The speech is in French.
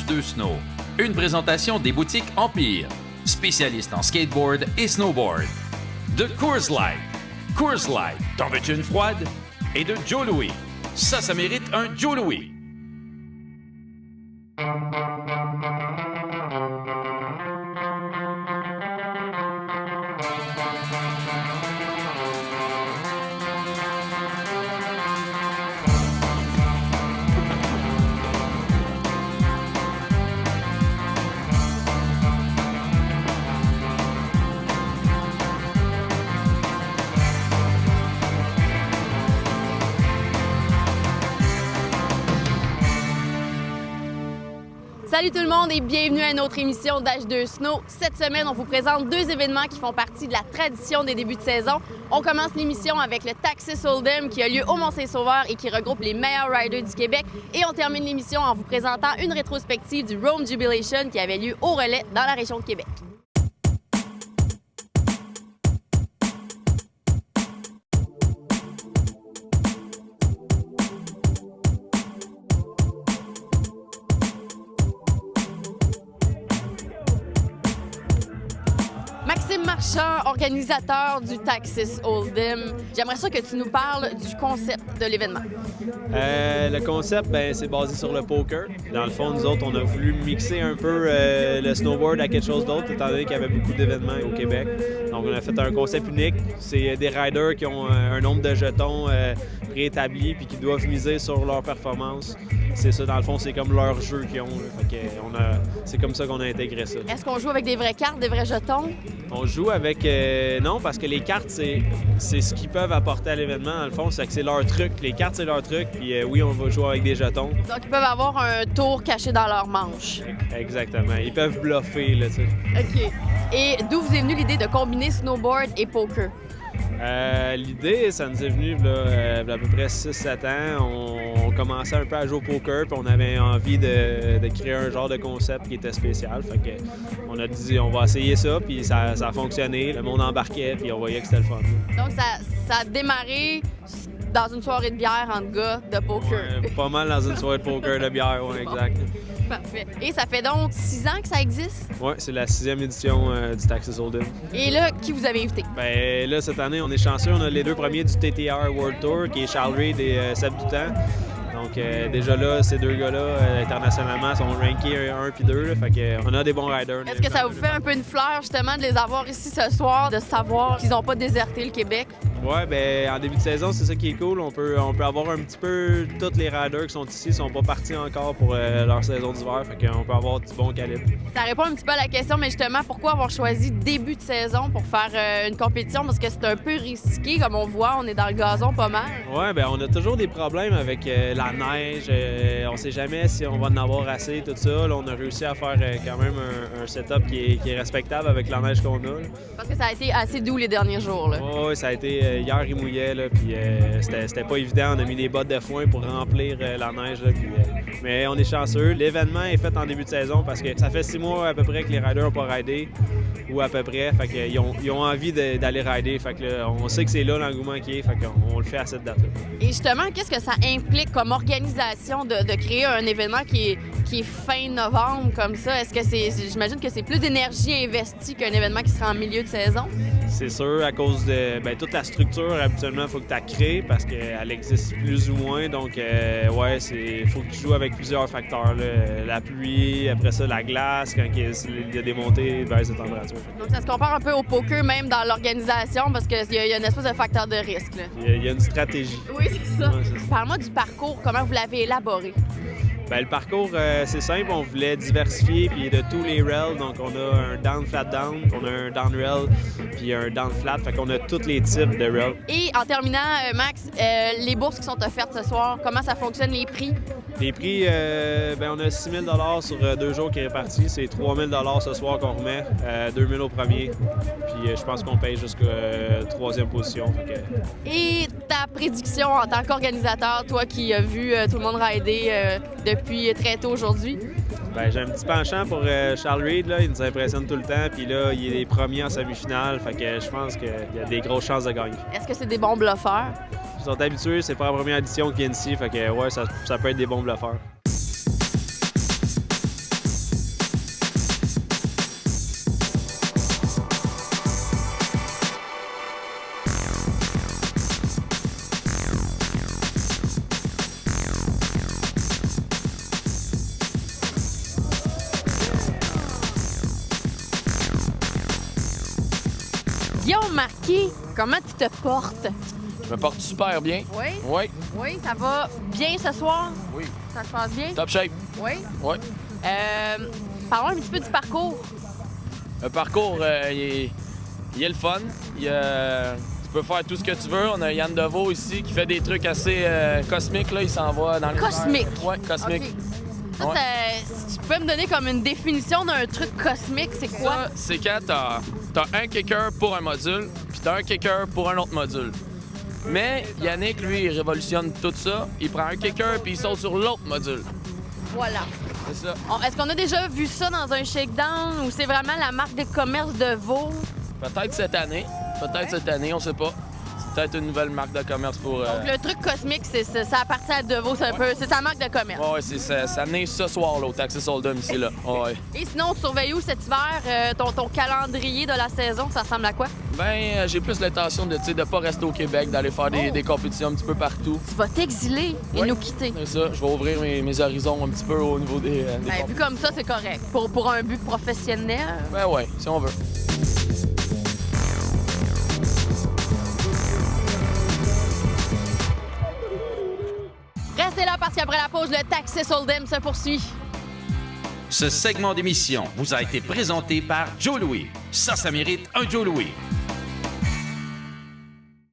H2 Snow, une présentation des boutiques Empire, spécialistes en skateboard et snowboard. De Coors Light. Coors Light, t'en veux-tu une froide? Et de Joe Louis. Ça mérite un Joe Louis. Salut tout le monde et bienvenue à une autre émission d'H2 Snow. Cette semaine, on vous présente deux événements qui font partie de la tradition des débuts de saison. On commence l'émission avec le Texas Hold'em qui a lieu au Mont-Saint-Sauveur et qui regroupe les meilleurs riders du Québec. Et on termine l'émission en vous présentant une rétrospective du Rome Jubilation qui avait lieu au Relais dans la région de Québec. Marchand, organisateur du Texas Hold'em. J'aimerais ça que tu nous parles du concept de l'événement. Le concept, c'est basé sur le poker. Dans le fond, nous autres, on a voulu mixer un peu le snowboard à quelque chose d'autre, étant donné qu'il y avait beaucoup d'événements au Québec. Donc, on a fait un concept unique. C'est des riders qui ont un nombre de jetons préétabli puis qui doivent miser sur leur performance. C'est ça, dans le fond, c'est comme leur jeu qu'ils ont. C'est comme ça qu'on a intégré ça. Est-ce qu'on joue avec des vraies cartes, des vrais jetons? On joue avec... non, parce que les cartes, c'est ce qu'ils peuvent apporter à l'événement. Dans le fond, c'est que c'est leur truc. Les cartes, c'est leur truc. Puis oui, on va jouer avec des jetons. Donc, ils peuvent avoir un tour caché dans leur manche. Exactement. Ils peuvent bluffer, là, tu sais. OK. Et d'où vous est venue l'idée de combiner snowboard et poker? L'idée, ça nous est venu là, à peu près 6-7 ans. On commençait un peu à jouer au poker, puis on avait envie de créer un genre de concept qui était spécial. Fait que on a dit, on va essayer ça, puis ça a fonctionné. Le monde embarquait, puis on voyait que c'était le fun. Donc, ça a démarré dans une soirée de bière entre gars de poker. Ouais, pas mal dans une soirée de poker de bière, oui, exact. Parfait. Et ça fait donc 6 ans que ça existe? Oui, c'est la 6e édition du Texas Hold'em. Et là, qui vous avez invité? Ben là, cette année, on est chanceux. On a les deux premiers du TTR World Tour, qui est Charles Reid et Seb Doutan. Donc déjà là, ces deux gars-là, internationalement, sont rankés 1 puis 2. Là, fait qu'on a des bons riders. Est-ce que ça vous fait un peu une fleur, justement, de les avoir ici ce soir, de savoir qu'ils n'ont pas déserté le Québec? Oui, en début de saison, c'est ça qui est cool. On peut avoir un petit peu... Tous les riders qui sont ici sont pas partis encore pour leur saison d'hiver. Fait qu'on peut avoir du bon calibre. Ça répond un petit peu à la question, mais justement, pourquoi avoir choisi début de saison pour faire une compétition? Parce que c'est un peu risqué, comme on voit, on est dans le gazon pas mal. Oui, on a toujours des problèmes avec la neige. On sait jamais si on va en avoir assez, tout ça. Là, on a réussi à faire quand même un setup qui est respectable avec la neige qu'on a. Là. Parce que ça a été assez doux les derniers jours. Oui, ça a été... hier, il mouillait, là, puis c'était pas évident. On a mis des bottes de foin pour remplir la neige. Là, puis, mais on est chanceux. L'événement est fait en début de saison parce que ça fait 6 mois à peu près que les riders n'ont pas ridé, ou à peu près. Fait qu'ils ont envie d'aller rider. Fait que là, on sait que c'est là l'engouement qui est. Fait qu'on le fait à cette date-là. Et justement, qu'est-ce que ça implique comme organisation de créer un événement qui est fin novembre comme ça? Est-ce que j'imagine que c'est plus d'énergie investie qu'un événement qui sera en milieu de saison? C'est sûr, à cause de toute la structure, habituellement, il faut que tu la crées parce qu'elle existe plus ou moins. Donc, il faut que tu joues avec plusieurs facteurs. Là. La pluie, après ça, la glace, quand il y a des montées, baisse de température. Donc, ça se compare un peu au poker, même dans l'organisation, parce qu'il y a une espèce de facteur de risque. Là. Il y a une stratégie. Oui, c'est ça. Ouais, c'est ça. Parle-moi du parcours, comment vous l'avez élaboré? Le parcours, c'est simple. On voulait diversifier puis de tous les rails. Donc, on a un down, flat, down, on a un down rail puis un down, flat. Fait qu'on a tous les types de rails. Et en terminant, Max, les bourses qui sont offertes ce soir, comment ça fonctionne, les prix? Les prix, on a 6 000 sur 2 jours qui est réparti. C'est 3 000 ce soir qu'on remet, 2 000 au premier. Puis je pense qu'on paye jusqu'à 3e position. Et ta prédiction en tant qu'organisateur, toi qui as vu tout le monde rider depuis très tôt aujourd'hui? J'ai un petit penchant pour Charles Reid. Là. Il nous impressionne tout le temps. Puis là, il est premier en semi-finale. Fait que je pense qu'il y a des grosses chances de gagner. Est-ce que c'est des bons bluffeurs? Ils sont habitués. C'est pas la première édition qu'ils viennent ici. Fait que ça peut être des bons bluffeurs. Guillaume Marquis, comment tu te portes? Je me porte super bien. Oui? Oui, Oui, ça va bien ce soir? oui. Ça se passe bien? Top shape. Oui. Oui. Parlons un petit peu du parcours. Le parcours, il est le fun. Tu peux faire tout ce que tu veux. On a Yann Deveau ici qui fait des trucs assez cosmiques. Là. Il s'en va dans les Cosmique? Oui, cosmique. OK. Ça, Ouais. si tu pouvais me donner comme une définition d'un truc cosmique, c'est quoi? Ça, c'est quand t'as un kicker pour un module, puis t'as un kicker pour un autre module. Mais Yannick, lui, il révolutionne tout ça. Il prend un kicker, puis il saute sur l'autre module. Voilà. C'est ça. Est-ce qu'on a déjà vu ça dans un shakedown ou c'est vraiment la marque de commerce de Vaux? Peut-être cette année. Peut-être cette année, on sait pas. C'est peut-être une nouvelle marque de commerce pour... Donc, le truc cosmique, ça appartient à Deveau, c'est sa marque de commerce. Ouais, ça naît ce soir, là, au Texas Hold'em, ici, là. Ouais. Et sinon, tu surveilles où cet hiver? Ton calendrier de la saison, ça ressemble à quoi? Ben, j'ai plus l'intention de ne pas rester au Québec, d'aller faire des compétitions un petit peu partout. Tu vas t'exiler et Ouais. nous quitter. C'est ça, je vais ouvrir mes horizons un petit peu au niveau des Ben, compétitions. vu comme ça, c'est correct. Pour un but professionnel. Ben ouais, si on veut. Restez là parce qu'après la pause, le Texas Hold'em se poursuit. Ce segment d'émission vous a été présenté par Joe Louis. Ça mérite un Joe Louis.